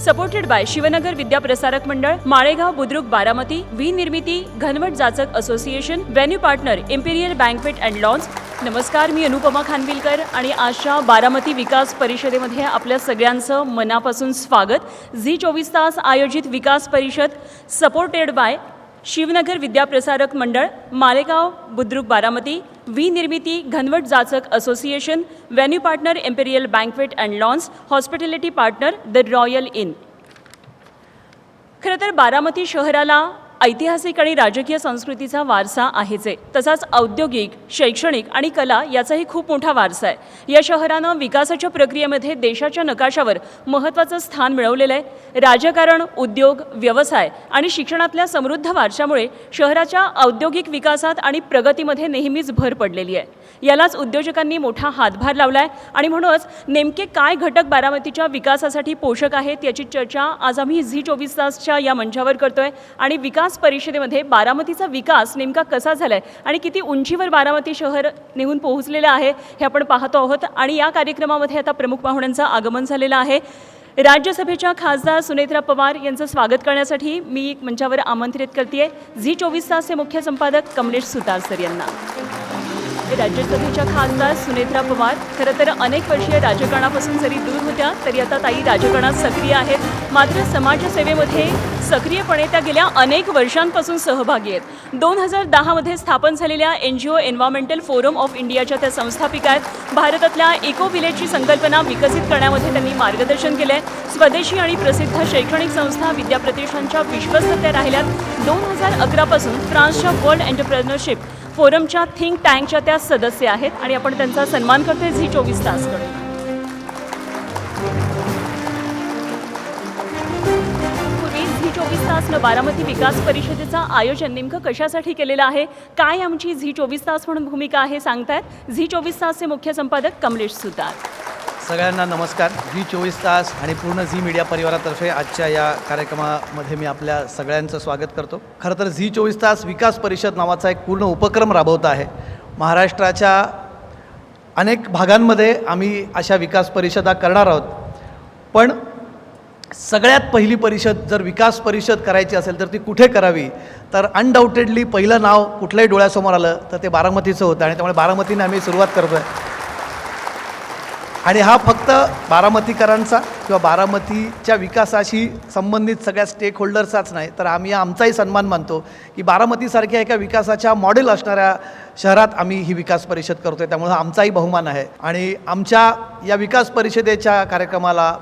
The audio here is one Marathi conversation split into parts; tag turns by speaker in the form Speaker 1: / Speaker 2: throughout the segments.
Speaker 1: Supported by Shivnagar Vidya Prasarak Mandal, Malegaon Budruk Baramati, V Nirmiti, Ghanwat Jachak association, venue partner Imperial Banquet and Lawns. नमस्कार, मी अनुपमा खानविलकर आणि आजच्या बारामती विकास परिषदेमध्ये आपल्या सगळ्यांचं मनापासून स्वागत. झी 24 तास आयोजित विकास परिषद supported by Shivnagar Vidya Prasarak Mandal, Malegaon Budruk Baramati, V Nirmiti, Ghanwat Jachak association, venue partner Imperial Banquet and Lawns, hospitality partner the Royal Inn. खरं तर बारामती शहराला ऐतिहासिक आणि राजकीय संस्कृतीचा वारसा आहेच आहे, तसाच औद्योगिक, शैक्षणिक आणि कला याचाही खूप मोठा वारसा आहे. या शहरानं विकासाच्या प्रक्रियेमध्ये देशाच्या नकाशावर महत्त्वाचं स्थान मिळवलेलं आहे. राजकारण, उद्योग, व्यवसाय आणि शिक्षणातल्या समृद्ध वारशामुळे शहराच्या औद्योगिक विकासात आणि प्रगतीमध्ये नेहमीच भर पडलेली आहे. यालाच उद्योजकांनी मोठा हातभार लावला आहे आणि म्हणूनच नेमके काय घटक बारामतीच्या विकासासाठी पोषक आहेत याची चर्चा आज आम्ही झी 24 तासच्या या मंचावर करतोय. आणि विकास परिषदेमध्ये बारामतीचा विकास नेमका कसा झालाय आणि किती उंचीवर बारामती शहर नेऊन पोहोचलेलं आहे हे आपण पाहतो आहोत. आणि या कार्यक्रमामध्ये आता प्रमुख पाहुण्यांचं आगमन झालेलं आहे. राज्यसभेच्या खासदार सुनेत्रा पवार यांचं स्वागत करण्यासाठी मी मंचावर आमंत्रित करते झी 24 तासचे मुख्य संपादक कमलेश सुतार सर यांना. राज्यसभेच्या खासदार सुनेत्रा पवार खरं तर अनेक वर्षीय राजकारणापासून जरी दूर होत्या तरी आता ताई राजकारणात सक्रिय आहेत. मात्र समाजसेवेमध्ये सक्रियपणे त्या गेल्या अनेक वर्षांपासून सहभागी आहेत. 2010 स्थापन झालेल्या NGO एन्व्हायरमेंटल फोरम ऑफ इंडियाच्या त्या संस्थापिका आहेत. भारतातल्या इको विलेजची संकल्पना विकसित करण्यामध्ये त्यांनी मार्गदर्शन केलं आहे. स्वदेशी आणि प्रसिद्ध शैक्षणिक संस्था विद्याप्रतिष्ठानच्या विश्वस्त त्या राहिल्यात. 2011 पासून फ्रान्सच्या वर्ल्ड एंटरप्रेन्योरशिप फोरमच्या थिंक टँकच्या त्या सदस्य आहेत आणि आपण त्यांचा सन्मान करतोय झी 24 तासकडे. पूर्वी झी 24 तासनं बारामती विकास परिषदेचं आयोजन नेमकं कशासाठी केलेलं आहे, काय आमची झी 24 तास म्हणून भूमिका आहे सांगतायत झी 24 तासचे मुख्य संपादक कमलेश सुतार.
Speaker 2: सगळ्यांना नमस्कार. झी 24 तास आणि पूर्ण झी मीडिया परिवारातर्फे आजच्या या कार्यक्रमामध्ये मी आपल्या सगळ्यांचं स्वागत करतो. खरं तर झी 24 तास विकास परिषद नावाचा एक पूर्ण उपक्रम राबवत आहे. महाराष्ट्राच्या अनेक भागांमध्ये आम्ही अशा विकास परिषदा करणार आहोत. पण सगळ्यात पहिली परिषद जर विकास परिषद करायची असेल तर ती कुठे करावी, तर अनडाऊटेडली पहिलं नाव कुठल्याही डोळ्यासमोर आलं तर ते बारामतीचं होतं आणि त्यामुळे बारामतीने आम्ही सुरुवात करतो आहे. आणि हा फक्त बारामतीकरांचा किंवा बारामतीच्या विकासाशी संबंधित सगळ्या स्टेक होल्डर्सचाच नाही, तर आम्ही आमचाही सन्मान मानतो की बारामतीसारख्या एका विकासाच्या मॉडेल असणाऱ्या शहरात आम्ही ही विकास परिषद करतो आहे. त्यामुळे आमचाही बहुमान आहे. आणि आमच्या या विकास परिषदेच्या कार्यक्रमाला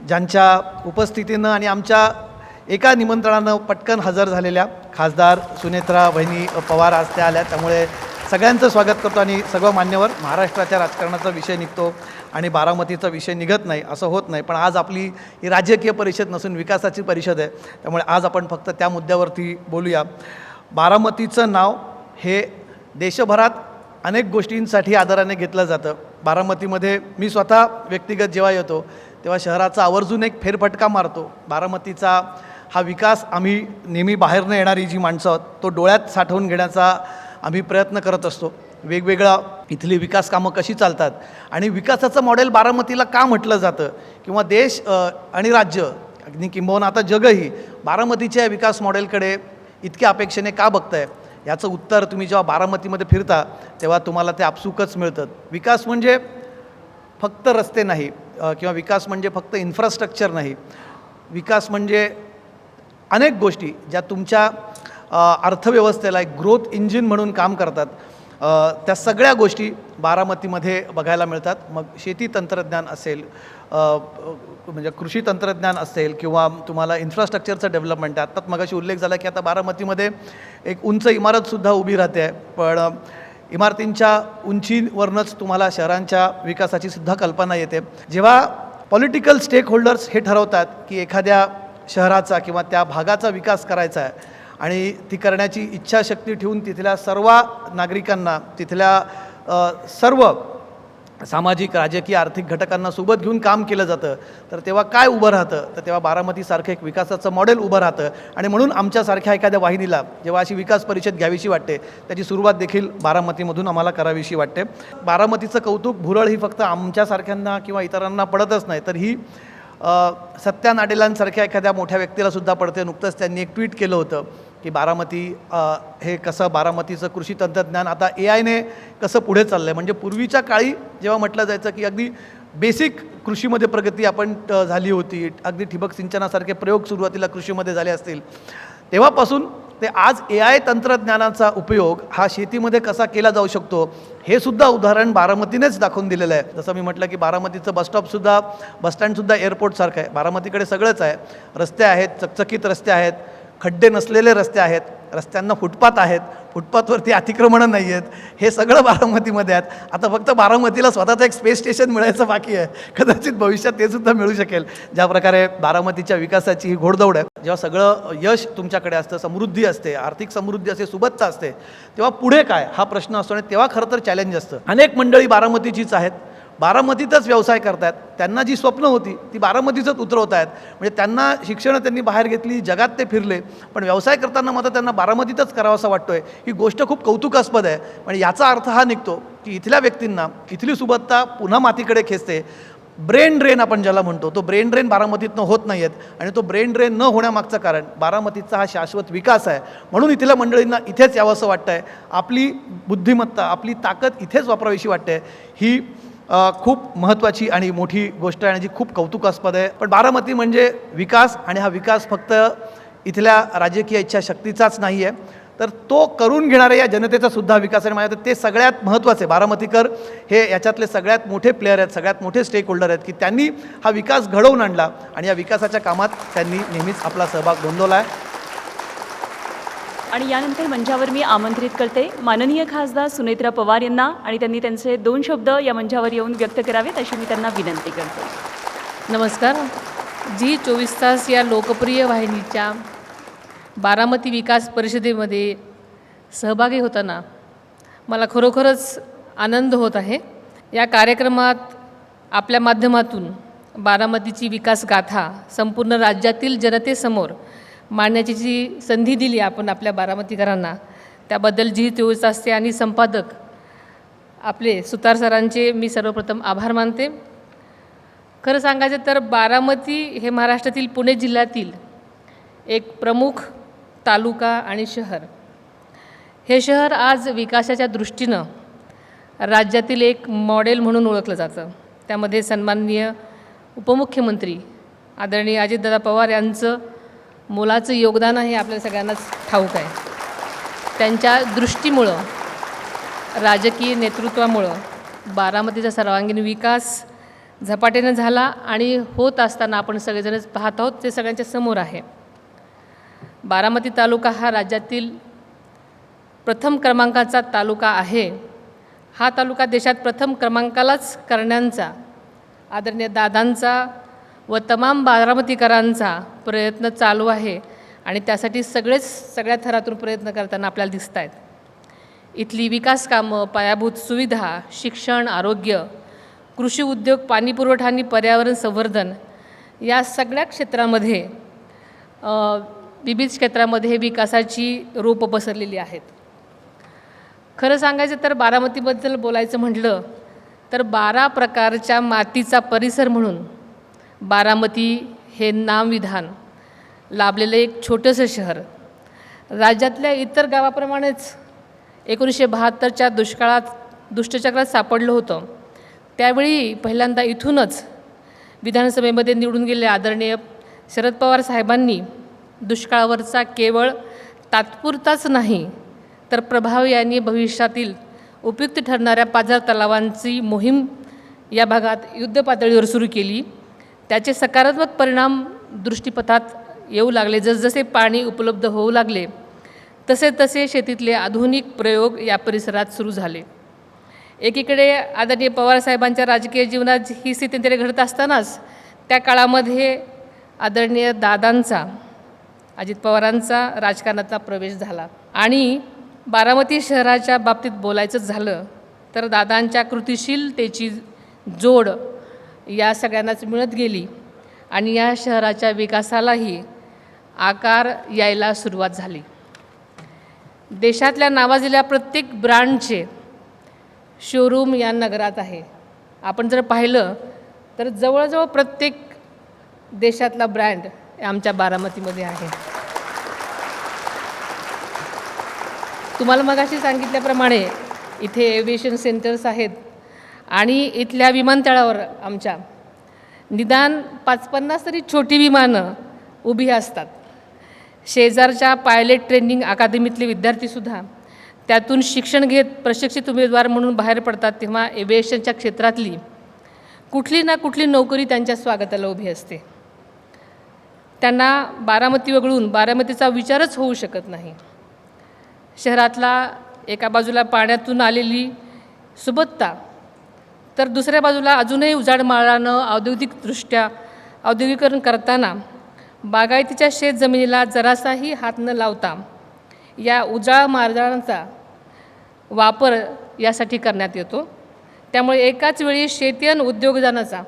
Speaker 2: ज्यांच्या उपस्थितीनं आणि आमच्या एका निमंत्रणानं पटकन हजर झालेल्या खासदार सुनेत्रा बहिणी पवार आज त्या आल्या, त्यामुळे सगळ्यांचं स्वागत करतो. आणि सर्व मान्यवर, महाराष्ट्राच्या राजकारणाचा विषय निघतो आणि बारामतीचा विषय निघत नाही असं होत नाही. पण आज आपली ही राजकीय परिषद नसून विकासाची परिषद आहे, त्यामुळे आज आपण फक्त त्या मुद्द्यावरती बोलूया. बारामतीचं नाव हे देशभरात अनेक गोष्टींसाठी आदराने घेतलं जातं. बारामतीमध्ये मी स्वतः व्यक्तिगत जेव्हा येतो तेव्हा शहराचा आवर्जून एक फेरफटका मारतो. बारामतीचा हा विकास आम्ही नेहमी बाहेरनं येणारी जी माणसं आहोत तो डोळ्यात साठवून घेण्याचा आम्ही प्रयत्न करत असतो. वेगवेगळा इथली विकास कामं कशी चालतात आणि विकासाचं मॉडेल बारामतीला का म्हटलं जातं, किंवा देश आणि राज्य अगदी किंबहुना आता जगही बारामतीच्या विकास मॉडेलकडे इतक्या अपेक्षेने का बघताय, याचं उत्तर तुम्ही जेव्हा बारामतीमध्ये फिरता तेव्हा तुम्हाला ते आपसूकच मिळतं. विकास म्हणजे फक्त रस्ते नाही किंवा विकास म्हणजे फक्त इन्फ्रास्ट्रक्चर नाही. विकास म्हणजे अनेक गोष्टी ज्या तुमच्या अर्थव्यवस्थेला एक ग्रोथ इंजिन म्हणून काम करतात. त्या सगळ्या गोष्टी बारामतीमध्ये बघायला मिळतात. मग शेती तंत्रज्ञान असेल, म्हणजे कृषी तंत्रज्ञान असेल, किंवा तुम्हाला इन्फ्रास्ट्रक्चरचं डेव्हलपमेंट आहे. आत्ताच मगाशी उल्लेख झाला की आता बारामतीमध्ये एक उंच इमारतसुद्धा उभी राहते आहे. पण इमारतींच्या उंचीवरनंच तुम्हाला शहरांच्या विकासाची सुद्धा कल्पना येते. जेव्हा पॉलिटिकल स्टेक होल्डर्स हे ठरवतात की एखाद्या शहराचा किंवा त्या भागाचा विकास करायचा आहे आणि ती करण्याची इच्छाशक्ती ठेवून तिथल्या सर्व नागरिकांना, तिथल्या सर्व सामाजिक, राजकीय, आर्थिक घटकांना सोबत घेऊन काम केलं जातं, तर तेव्हा काय उभं राहतं, तर तेव्हा बारामतीसारखं एक विकासाचं मॉडेल उभं राहतं. आणि म्हणून आमच्यासारख्या एखाद्या वाहिनीला जेव्हा अशी विकास परिषद घ्यावीशी वाटते त्याची सुरुवात देखील बारामतीमधून आम्हाला करावीशी वाटते. बारामतीचं कौतुक, भुरळ ही फक्त आमच्यासारख्यांना किंवा इतरांना पडतच नाही, तर ही सत्या नाडेलांसारख्या एखाद्या मोठ्या व्यक्तीला सुद्धा पडते. नुकतंच त्यांनी एक ट्विट केलं होतं की बारामती हे कसं बारामतीचं कृषी तंत्रज्ञान आता AI ने कसं पुढे चाललं आहे. म्हणजे पूर्वीच्या काळी जेव्हा म्हटलं जायचं की अगदी बेसिक कृषीमध्ये प्रगती आपण झाली होती, अगदी ठिबक सिंचनासारखे प्रयोग सुरुवातीला कृषीमध्ये झाले असतील, तेव्हापासून ते आज AI तंत्रज्ञानाचा उपयोग हा शेतीमध्ये कसा केला जाऊ शकतो हे सुद्धा उदाहरण बारामतीनेच दाखवून दिलेलं आहे. जसं मी म्हटलं की बारामतीचं बसस्टॉपसुद्धा बसस्टँडसुद्धा एअरपोर्टसारखं आहे. बारामतीकडे सगळंच आहे. रस्ते आहेत, चकचकीत रस्ते आहेत, खड्डे नसलेले रस्ते आहेत, रस्त्यांना फुटपाथ आहेत, फुटपाथवरती अतिक्रमणं नाही आहेत. हे सगळं बारामतीमध्ये आहेत. आता फक्त बारामतीला स्वतःचं एक स्पेस स्टेशन मिळायचं बाकी आहे. कदाचित भविष्यात ते सुद्धा मिळू शकेल. ज्या प्रकारे बारामतीच्या विकासाची ही घोडदौड आहे, जेव्हा सगळं यश तुमच्याकडे असतं, समृद्धी असते, आर्थिक समृद्धी असते, सुबत्ता असते, तेव्हा पुढे काय हा प्रश्न असतो. आणि तेव्हा खरं तर चॅलेंज असतं. अनेक मंडळी बारामतीचीच आहेत, बारामतीतच व्यवसाय करतायत. त्यांना जी स्वप्न होती ती बारामतीतच उतरवत आहेत. म्हणजे त्यांना शिक्षणं त्यांनी बाहेर घेतली, जगात ते फिरले, पण व्यवसाय करताना मात्र त्यांना बारामतीतच करावं असं वाटतोय. ही गोष्ट खूप कौतुकास्पद आहे. म्हणजे याचा अर्थ हा निघतो की इथल्या व्यक्तींना इथली सुबत्ता पुन्हा मातीकडे खेचते. ब्रेन ड्रेन आपण ज्याला म्हणतो, तो ब्रेन ड्रेन बारामतीतनं होत नाही आहेत. आणि तो ब्रेन ड्रेन न होण्यामागचं कारण बारामतीचा हा शाश्वत विकास आहे. म्हणून इथल्या मंडळींना इथेच यावं असं वाटतं आहे. आपली बुद्धिमत्ता, आपली ताकद इथेच वापरावीशी वाटते. ही खूप महत्त्वाची आणि मोठी गोष्ट आहे आणि जी खूप कौतुकास्पद आहे. पण बारामती म्हणजे विकास, आणि हा विकास फक्त इथल्या राजकीय इच्छाशक्तीचाच नाही आहे, तर तो करून घेणाऱ्या या जनतेचा सुद्धा विकास आहे. माझ्या ते सगळ्यात महत्त्वाचं आहे. बारामतीकर हे याच्यातले सगळ्यात मोठे प्लेयर आहेत, सगळ्यात मोठे स्टेक होल्डर आहेत की त्यांनी हा विकास घडवून आणला आणि या विकासाच्या कामात त्यांनी नेहमीच आपला सहभाग नोंदवला आहे.
Speaker 1: आणि यानंतर मंचावर मी आमंत्रित करते माननीय खासदार सुनेत्रा पवार यांना, आणि त्यांनी त्यांचे 2 शब्द या मंचावर येऊन व्यक्त करावेत अशी मी त्यांना विनंती करते.
Speaker 3: नमस्कार. G24 तास या लोकप्रिय वाहिनीच्या बारामती विकास परिषदेमध्ये सहभागी होताना मला खरोखरच आनंद होत आहे. या कार्यक्रमात आपल्या माध्यमातून बारामतीची विकास गाथा संपूर्ण राज्यातील जनतेसमोर मांडण्याची जी संधी दिली आपण आपल्या बारामतीकरांना, त्याबद्दल G24 तासचे आणि संपादक आपले सुतार सरांचे मी सर्वप्रथम आभार मानते. खरं सांगायचं तर बारामती हे महाराष्ट्रातील पुणे जिल्ह्यातील एक प्रमुख तालुका आणि शहर. हे शहर आज विकासाच्या दृष्टीनं राज्यातील एक मॉडेल म्हणून ओळखलं जातं. त्यामध्ये सन्माननीय उपमुख्यमंत्री आदरणीय अजितदादा पवार यांचं मोलाचं योगदान आहे, आपल्या सगळ्यांनाच ठाऊक आहे. त्यांच्या दृष्टीमुळं, राजकीय नेतृत्वामुळं बारामतीचा सर्वांगीण विकास झपाट्यानं झाला आणि होत असताना आपण सगळेजणच पाहत आहोत, ते सगळ्यांच्या समोर आहे. बारामती तालुका हा राज्यातील प्रथम क्रमांकाचा तालुका आहे. हा तालुका देशात प्रथम क्रमांकालाच करण्याचा आदरणीय दादांचा व तमाम बारामतीकरांचा प्रयत्न चालू आहे आणि त्यासाठी सगळ्या थरातून प्रयत्न करताना आपल्याला दिसत आहेत. इथली विकास कामं, पायाभूत सुविधा, शिक्षण, आरोग्य, कृषी उद्योग, पाणी पुरवठा आणि पर्यावरण संवर्धन या सगळ्या क्षेत्रामध्ये विविध क्षेत्रामध्ये विकासाची रूपं पसरलेली आहेत. खरं सांगायचं तर बारामतीबद्दल बोलायचं म्हटलं तर 12 प्रकारच्या मातीचा परिसर म्हणून बारामती हे नामविधान लाभलेलं एक छोटंसं शहर. राज्यातल्या इतर गावाप्रमाणेच 1972च्या दुष्टचक्रात सापडलं होतं. त्यावेळी पहिल्यांदा इथूनच विधानसभेमध्ये निवडून गेले आदरणीय शरद पवार साहेबांनी दुष्काळावरचा केवळ तात्पुरताच नाही तर प्रभावी आणि भविष्यातील उपयुक्त ठरणाऱ्या पाझर तलावांची मोहीम या भागात युद्धपातळीवर सुरू केली. त्याचे सकारात्मक परिणाम दृष्टीपथात येऊ लागले. जसजसे पाणी उपलब्ध होऊ लागले तसे तसे शेतीतले आधुनिक प्रयोग या परिसरात सुरू झाले. एकीकडे आदरणीय पवारसाहेबांच्या राजकीय जीवनात ही स्थिती घडत असतानाच त्या काळामध्ये आदरणीय दादांचा, अजित पवारांचा राजकारणाचा प्रवेश झाला. आणि बारामती शहराच्या बाबतीत बोलायचं झालं तर दादांच्या कृतिशीलतेची जोड या सगळ्यांनाच मिळत गेली आणि या शहराच्या विकासालाही आकार यायला सुरुवात झाली. देशातल्या नावाजलेल्या प्रत्येक ब्रँडचे शोरूम या नगरात आहे. आपण जर पाहिलं तर जवळजवळ प्रत्येक देशातला ब्रँड आमच्या बारामतीमध्ये आहे. तुम्हाला मगाशी सांगितल्याप्रमाणे इथे एव्हिएशन सेंटर्स आहेत आणि इथल्या विमानतळावर आमच्या निदान 50-50 तरी छोटी विमानं उभी असतात. शेजारच्या पायलट ट्रेनिंग अकादमीतले विद्यार्थीसुद्धा त्यातून शिक्षण घेत प्रशिक्षित उमेदवार म्हणून बाहेर पडतात, तेव्हा एव्हिएशनच्या क्षेत्रातली कुठली ना कुठली नोकरी त्यांच्या स्वागताला उभी असते. त्यांना बारामती वगळून बारामतीचा विचारच होऊ शकत नाही. शहरातला एका बाजूला पाण्यातून आलेली सुबत्ता, तर दुसऱ्या बाजूला अजूनही उजाड माळानं औद्योगिकरण करताना बागायतीच्या शेतजमिनीला जरासाही हात न लावता या उजाड मार्गांचा वापर यासाठी करण्यात येतो. त्यामुळे एकाच वेळी शेती आणि उद्योगजनाचा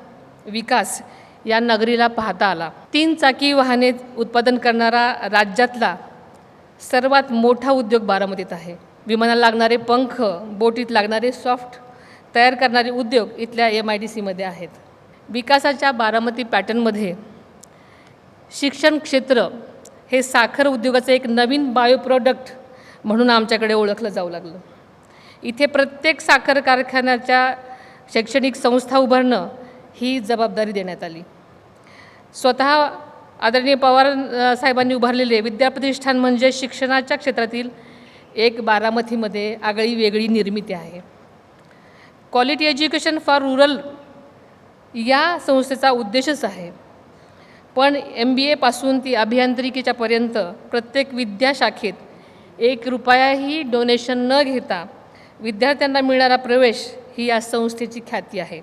Speaker 3: विकास या नगरीला पाहता आला. 3 चाकी वाहने उत्पादन करणारा राज्यातला सर्वात मोठा उद्योग बारामतीत आहे. विमानाला लागणारे पंख, बोटीत लागणारे सॉफ्ट तयार करणारे उद्योग इथल्या MIDCमध्ये आहेत. विकासाच्या बारामती पॅटर्नमध्ये शिक्षण क्षेत्र हे साखर उद्योगाचं एक नवीन बायो प्रोडक्ट म्हणून आमच्याकडे ओळखलं जाऊ लागलं. इथे प्रत्येक साखर कारखान्याच्या शैक्षणिक संस्था उभारणं ही जबाबदारी देण्यात आली. स्वतः आदरणीय पवार साहेबांनी उभारलेले विद्याप्रतिष्ठान म्हणजे शिक्षणाच्या क्षेत्रातील एक बारामतीमध्ये आगळी वेगळी निर्मिती आहे. क्वालिटी एज्युकेशन फॉर रुरल या संस्थेचा उद्देशच आहे. पण MBA पासून ती अभियांत्रिकीच्या पर्यंत प्रत्येक विद्याशाखेत 1 रुपयाही डोनेशन न घेता विद्यार्थ्यांना मिळणारा प्रवेश ही या संस्थेची ख्याती आहे.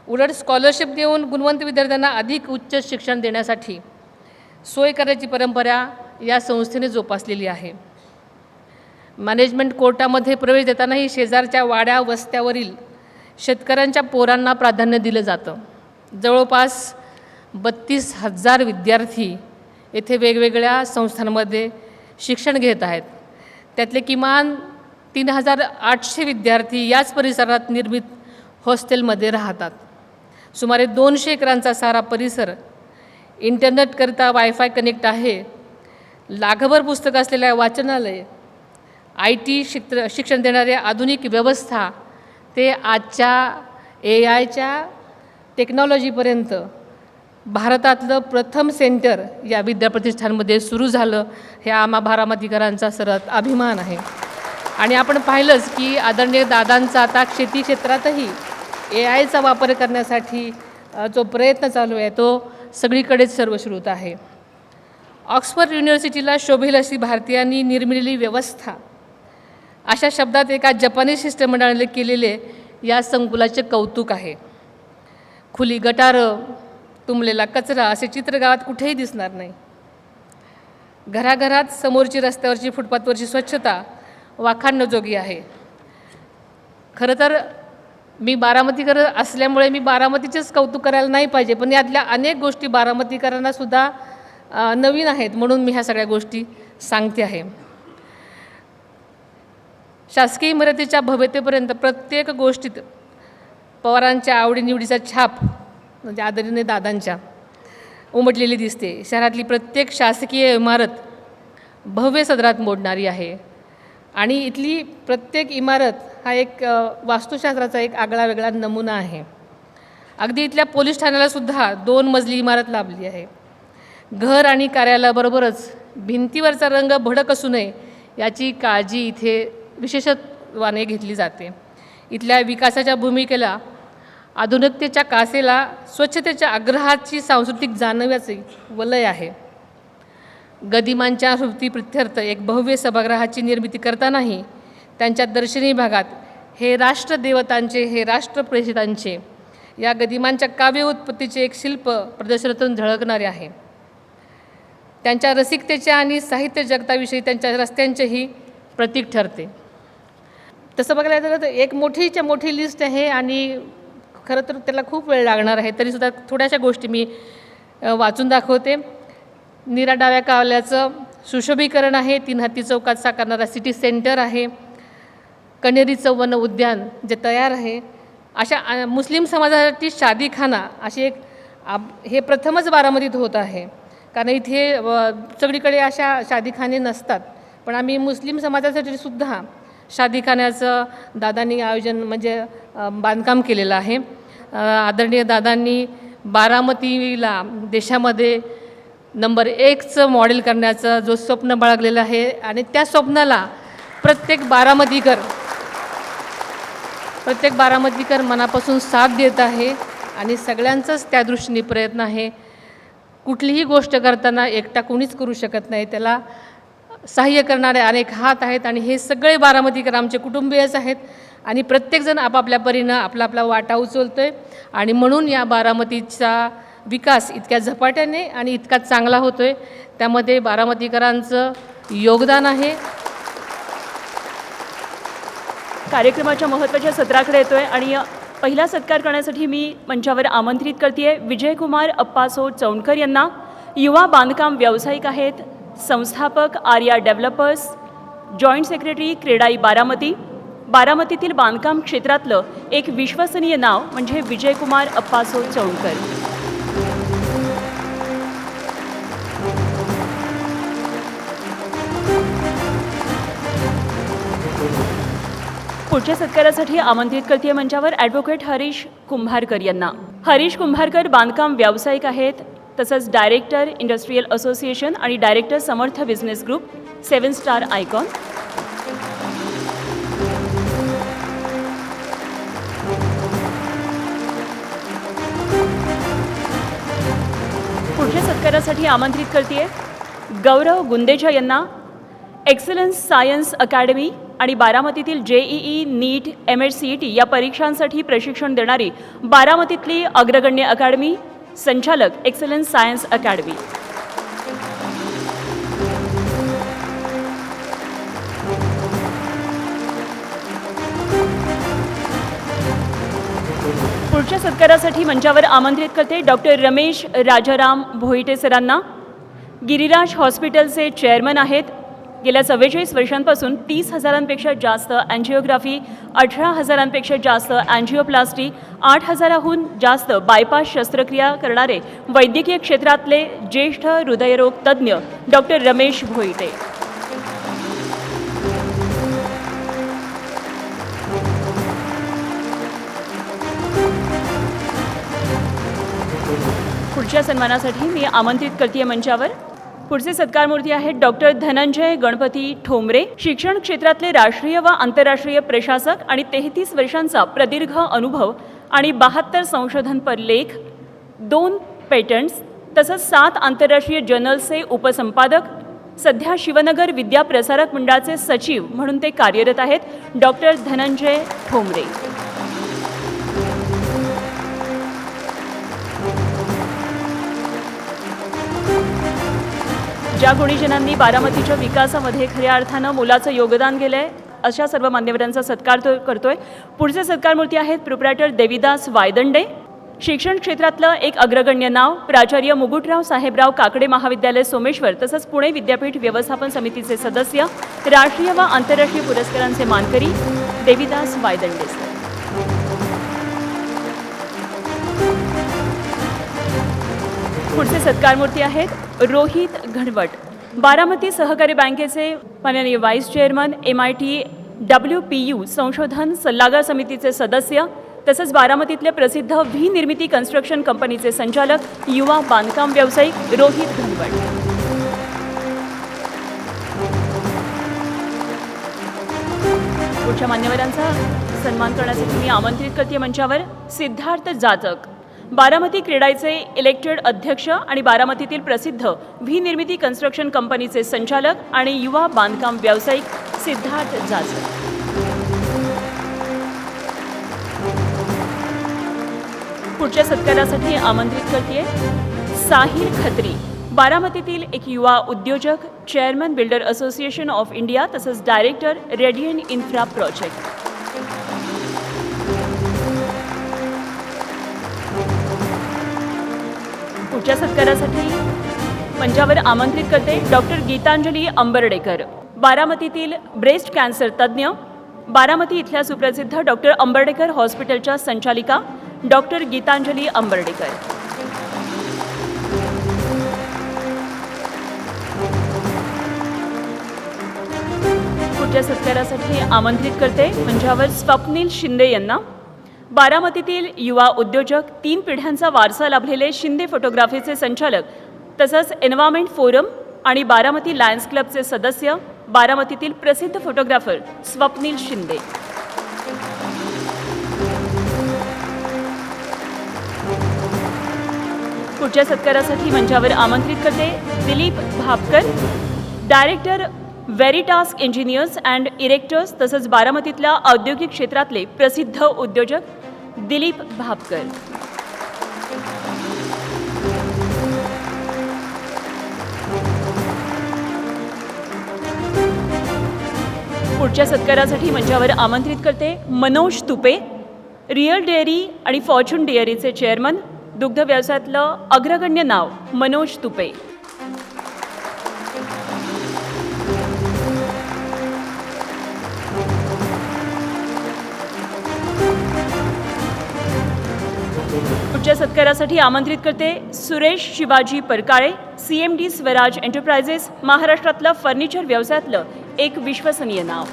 Speaker 3: उलट स्कॉलरशिप देऊन गुणवंत विद्यार्थ्यांना अधिक उच्च शिक्षण देण्यासाठी सोय करण्याची परंपरा या संस्थेने जोपासलेली आहे. मॅनेजमेंट कोर्टामध्ये प्रवेश देतानाही शेजारच्या वाड्या वस्त्यावरील शेतकऱ्यांच्या पोरांना प्राधान्य दिलं जातं. जवळपास 32,000 विद्यार्थी येथे वेगवेगळ्या संस्थांमध्ये शिक्षण घेत आहेत. त्यातले किमान 3,800 विद्यार्थी याच परिसरात निर्मित हॉस्टेलमध्ये राहतात. सुमारे 200 एकरांचा सारा परिसर इंटरनेटकरिता वायफाय कनेक्ट आहे. लाखभर पुस्तकं असलेल्या वाचनालय, IT शिक्षण देणारे आधुनिक व्यवस्था ते आजच्या AIच्या टेक्नॉलॉजीपर्यंत भारतातलं प्रथम सेंटर या विद्याप्रतिष्ठानमध्ये सुरू झालं. हे आम्हा बारामतीकरांचा सर्वात अभिमान आहे. आणि आपण पाहिलंच की आदरणीय दादांचा आता शेती क्षेत्रातही AIचा वापर करण्यासाठी जो प्रयत्न चालू आहे तो सगळीकडेच सर्वश्रुत आहे. ऑक्सफर्ड युनिव्हर्सिटीला शोभेल अशी भारतीयांनी निर्मिलेली व्यवस्था अशा शब्दात एका जपानी शिष्टमंडळाने केलेले या संकुलाचे कौतुक आहे. खुली गटारं, तुंबलेला कचरा असे चित्र गावात कुठेही दिसणार नाही. घराघरात समोरची रस्त्यावरची फुटपाथवरची स्वच्छता वाखाणण्याजोगी आहे. खरं तर मी बारामतीकर असल्यामुळे मी बारामतीचेच कौतुक करायला नाही पाहिजे, पण यातल्या अनेक गोष्टी बारामतीकरांना सुद्धा नवीन आहेत म्हणून मी ह्या सगळ्या गोष्टी सांगते आहे. शासकीय इमारतीच्या भव्यतेपर्यंत प्रत्येक गोष्टीत पवारांच्या आवडीनिवडीचा छाप म्हणजे आदरणीय दादांच्या उमटलेली दिसते. शहरातली प्रत्येक शासकीय इमारत भव्य सदरात मोडणारी आहे आणि इथली प्रत्येक इमारत हा एक वास्तुशास्त्राचा एक आगळा वेगळा नमुना आहे. अगदी इथल्या पोलीस ठाण्यालासुद्धा 2 मजली इमारत लाभली आहे. घर आणि कार्यालयाबरोबरच भिंतीवरचा रंग भडक असू नये याची काळजी इथे विशेषत्वाने घेतली जाते. इथल्या विकासाच्या भूमिकेला, आधुनिकतेच्या कासेला, स्वच्छतेच्या आग्रहाची सांस्कृतिक जाणव्याचे वलय आहे. गदिमांच्या स्मृतीप्रित्यर्थ एक भव्य सभागृहाची निर्मिती करतानाही त्यांच्या दर्शनी भागात हे राष्ट्रदेवतांचे, हे राष्ट्रप्रेषितांचे, या गदिमांच्या काव्य उत्पत्तीचे एक शिल्प प्रदर्शनातून झळकणारे आहे. त्यांच्या रसिकतेच्या आणि साहित्य जगताविषयी त्यांच्या रस्त्यांचेही प्रतीक ठरते. तसं बघायला गेलं तर एक मोठी लिस्ट आहे आणि खरं तर त्याला खूप वेळ लागणार आहे. तरीसुद्धा थोड्याशा गोष्टी मी वाचून दाखवते. नीरा डाव्या कावल्याचं सुशोभीकरण आहे. 3 हत्ती चौकात साकारणारा सिटी सेंटर आहे. कण्हेरीचं वन उद्यान जे तयार आहे. अशा मुस्लिम समाजासाठी शादीखाना अशी एक हे प्रथमच बारामतीत होत आहे. कारण इथे सगळीकडे अशा शादीखाने नसतात, पण आम्ही मुस्लिम समाजासाठी सुद्धा शादीखान्याचं दादांनी आयोजन म्हणजे बांधकाम केलेलं आहे. आदरणीय दादांनी बारामतीला देशामध्ये नंबर 1चं मॉडेल करण्याचं जो स्वप्न बाळगलेलं आहे आणि त्या स्वप्नाला प्रत्येक बारामतीकर मनापासून साथ देत आहे आणि सगळ्यांचाच त्या दृष्टीने प्रयत्न आहे. कुठलीही गोष्ट करताना एकटा कोणीच करू शकत नाही, त्याला सहाय्य करणारे अनेक हात आहेत आणि हे सगळे बारामतीकर आमचे कुटुंबीयच आहेत आणि प्रत्येकजण आपापल्या परीनं आपला वाटा उचलतो आहे आणि म्हणून या बारामतीचा विकास इतक्या झपाट्याने आणि इतका चांगला होतो आहे. त्यामध्ये बारामतीकरांचं योगदान आहे.
Speaker 1: कार्यक्रमाच्या महत्त्वाच्या सत्राकडे येतोय आणि पहिला सत्कार करण्यासाठी मी मंचावर आमंत्रित करते विजयकुमार अप्पासो चौंडकर यांना. युवा बांधकाम व्यावसायिक आहेत, संस्थापक Arya developers, joint secretary CREDAI Baramati. बारामतीतील बांधकाम क्षेत्रातलं एक विश्वसनीय नाव म्हणजे विजयकुमार अप्पासो चौंडकर. पुढच्या सत्कारासाठी आमंत्रित करते मंचावर ॲडव्होकेट हरीश कुंभारकर यांना. हरीश कुंभारकर बांधकाम व्यावसायिक आहेत, तसंच डायरेक्टर इंडस्ट्रियल असोसिएशन आणि डायरेक्टर समर्थ बिझनेस ग्रुप, 7 स्टार आयकॉन. पुढच्या सत्कारासाठी आमंत्रित करते गौरव गुंदेजा यांना. एक्सलन्स सायन्स अकॅडमी आणि बारामतीतील JEE, नीट, MHCET या परीक्षांसाठी प्रशिक्षण देणारी बारामतीतली अग्रगण्य अकॅडमी, संचालक एक्सलन्स सायन्स अकॅडमी. पुढच्या सत्कारासाठी मंचावर आमंत्रित करते डॉक्टर रमेश राजाराम भोईटे सरांना. गिरिराज हॉस्पिटलचे चेअरमन आहेत. गेल्या 44 वर्षांपासून 30,000पेक्षा जास्त अँजिओग्राफी, 18,000पेक्षा जास्त अँजिओप्लास्टी, 8,000हून जास्त बायपास शस्त्रक्रिया करणारे वैद्यकीय क्षेत्रातले ज्येष्ठ हृदयरोग तज्ज्ञ डॉक्टर रमेश भोईटे. पुढच्या सन्मानासाठी मी आमंत्रित करते मंचावर पुढचे सत्कारमूर्ती आहेत डॉक्टर धनंजय गणपती ठोंबरे. शिक्षण क्षेत्रातले राष्ट्रीय व आंतरराष्ट्रीय प्रशासक आणि 33 वर्षांचा प्रदीर्घ अनुभव आणि 72 संशोधनपर लेख, 2 पेटंट्स तसंच 7 आंतरराष्ट्रीय जर्नल्सचे उपसंपादक. सध्या शिवनगर विद्या प्रसारक मंडळाचे सचिव म्हणून ते कार्यरत आहेत. डॉक्टर धनंजय ठोंबरे. ज्या गुणीजनांनी बारामतीच्या विकासामध्ये खऱ्या अर्थानं मोलाचं योगदान केलं आहे अशा सर्व मान्यवरांचा सत्कार करतोय. पुढचे सत्कारमूर्ती आहेत प्रोप्रायटर देविदास वायदंडे. शिक्षण क्षेत्रातलं एक अग्रगण्य नाव, प्राचार्य मुकुटराव साहेबराव काकडे महाविद्यालय सोमेश्वर तसंच पुणे विद्यापीठ व्यवस्थापन समितीचे सदस्य, राष्ट्रीय व आंतरराष्ट्रीय पुरस्कारांचे मानकरी देविदास वायदंडे सर. पुढचे सत्कारमूर्ती आहेत रोहित घनवट. बारामती सहकारी बँकेचे माननीय व्हाईस चेअरमन, MIT WPU संशोधन सल्लागार समितीचे सदस्य तसंच बारामतीतले प्रसिद्ध व्ही निर्मिती कन्स्ट्रक्शन कंपनीचे संचालक, युवा बांधकाम व्यावसायिक रोहित घनवट. पुढच्या मान्यवरांचा सन्मान करण्यासाठी मी आमंत्रित करते मंचावर सिद्धार्थ जाजक. बारामती क्रेडाईचे इलेक्टेड अध्यक्ष आणि बारामतीतील प्रसिद्ध व्ही निर्मिती कन्स्ट्रक्शन कंपनीचे संचालक आणि युवा बांधकाम व्यावसायिक सिद्धार्थ जाजक. पुढच्या सत्कारासाठी आमंत्रित करते साहिल खत्री. बारामतीतील एक युवा उद्योजक, chairman builder association of India तसंच डायरेक्टर रेडियंट इन्फ्रा प्रोजेक्ट. पुढच्या सत्कारासाठी मंचावर आमंत्रित करते डॉक्टर गीतांजली अंबर्डेकर. बारामतीतील ब्रेस्ट कॅन्सर तज्ज्ञ, बारामती इथल्या सुप्रसिद्ध डॉक्टर अंबर्डेकर हॉस्पिटलच्या संचालिका डॉक्टर गीतांजली अंबर्डेकर. पुढच्या सत्कारासाठी आमंत्रित करते मंचावर स्वप्नील शिंदे यांना. बारामतीतील युवा उद्योजक, 3 पिढ्यांचा वारसा लाभलेले शिंदे फोटोग्राफीचे संचालक तसंच एन्व्हायरमेंट फोरम आणि बारामती लायन्स क्लबचे सदस्य, बारामतीतील प्रसिद्ध फोटोग्राफर स्वप्नील शिंदे. पुढच्या सत्कारासाठी मंचावर आमंत्रित करते Dilip Bhapkar, director Veritask engineers and erectors तसंच बारामतीतल्या औद्योगिक क्षेत्रातले प्रसिद्ध उद्योजक दिलीप भापकर. पुढच्या सत्कारासाठी मंचावर आमंत्रित करते मनोज तुपे, रिअल डेअरी आणि फॉर्च्यून डेअरीचे चेअरमन, दुग्ध व्यवसायातलं अग्रगण्य नाव मनोज तुपे. पुढच्या सत्कारासाठी आमंत्रित करते सुरेश शिवाजी परकाळे, CMD स्वराज एंटरप्राइजेस, महाराष्ट्रातलं फर्निचर व्यवसायातलं एक विश्वसनीय नाव.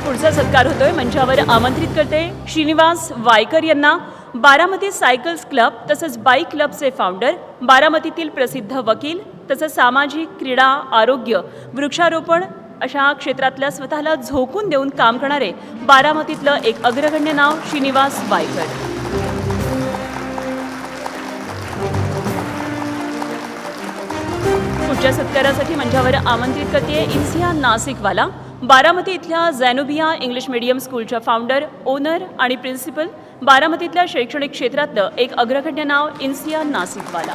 Speaker 1: पुढचा सत्कार होतोय मंचावर आमंत्रित करते श्रीनिवास वायकर यांना, बारामती सायकल्स क्लब तसंच बाईक क्लबचे फाउंडर, बारामतीतील प्रसिद्ध वकील तसंच सामाजिक, क्रीडा, आरोग्य, वृक्षारोपण अशा क्षेत्रातल्या स्वतःला झोकून देऊन काम करणारे बारामतीतलं एक अग्रगण्य नाव श्रीनिवास वायकर. पुढच्या सत्कारासाठी मंचावर आमंत्रित करते इन्सिया नासिकवाला, बारामती इथल्या झॅनोबिया इंग्लिश मीडियम स्कूलच्या फाउंडर, ओनर आणि प्रिन्सिपल, बारामतीतल्या शैक्षणिक क्षेत्रातलं एक अग्रगण्य नाव इन्सिया नासिकवाला.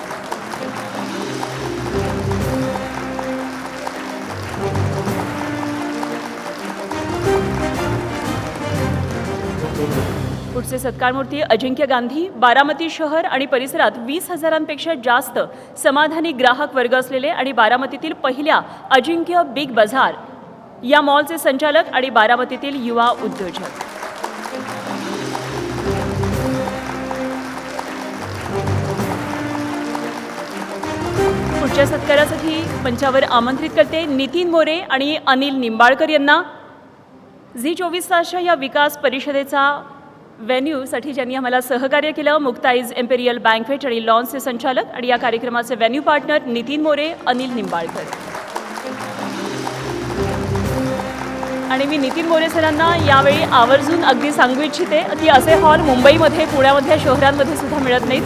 Speaker 1: पुढचे सत्कारमूर्ती अजिंक्य गांधी, बारामती शहर आणि परिसरात 20,000पेक्षा जास्त समाधानी ग्राहक वर्ग असलेले आणि बारामतीतील पहिल्या अजिंक्य बिग बाजार या मॉलचे संचालक आणि बारामतीतील युवा उद्योजक. पुढच्या सत्कारासाठी मंचावर आमंत्रित करते नितीन मोरे आणि अनिल निंबाळकर यांना. झी24 तासच्या या विकास परिषदेचा व्हेन्यूसाठी ज्यांनी आम्हाला सहकार्य केलं, मुक्ताईज एम्पेरियल बँकवेट आणि लॉन्सचे संचालक आणि या कार्यक्रमाचे व्हेन्यू पार्टनर नितीन मोरे, अनिल निंबाळकर. आणि मी नितीन मोरे सरांना यावेळी आवर्जून अगदी सांगू इच्छिते की असे हॉल मुंबईमध्ये, पुण्यामध्ये, शहरांमध्ये सुद्धा मिळत नाहीत.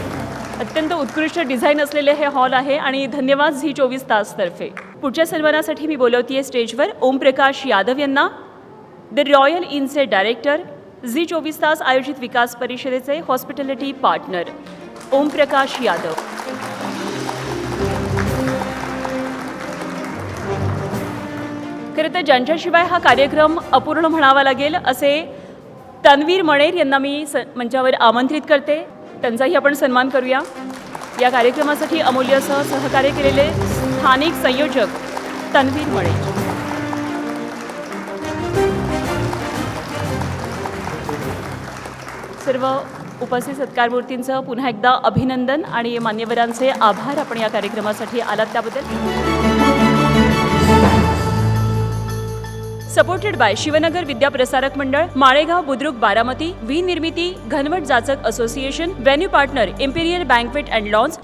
Speaker 1: अत्यंत उत्कृष्ट डिझाईन असलेले हे हॉल आहे आणि धन्यवाद झी24 तासतर्फे. पुढच्या सन्मानासाठी मी बोलवतेय स्टेजवर ओमप्रकाश यादव यांना, द रॉयल इनचे डायरेक्टर, झी24 तास आयोजित विकास परिषदेचे हॉस्पिटॅलिटी पार्टनर ओमप्रकाश यादव. खरं तर ज्यांच्याशिवाय हा कार्यक्रम अपूर्ण म्हणावा लागेल असे तन्वीर मणेर यांना मी मंचावर आमंत्रित करते. त्यांचाही आपण सन्मान करूया. या कार्यक्रमासाठी अमूल्य सहकार्य केलेले स्थानिक संयोजक तन्वीर मणेर. सर्व उपस्थित सत्कारमूर्तींचं पुन्हा एकदा अभिनंदन आणि मान्यवरांचे आभार. आपण या कार्यक्रमासाठी आलात त्याबद्दल. Supported by Shivnagar Vidya Prasarak Mandal, Malegaon Budruk Baramati, V Nirmiti, Ghanwat Jachak association, venue partner Imperial Banquet and lawns.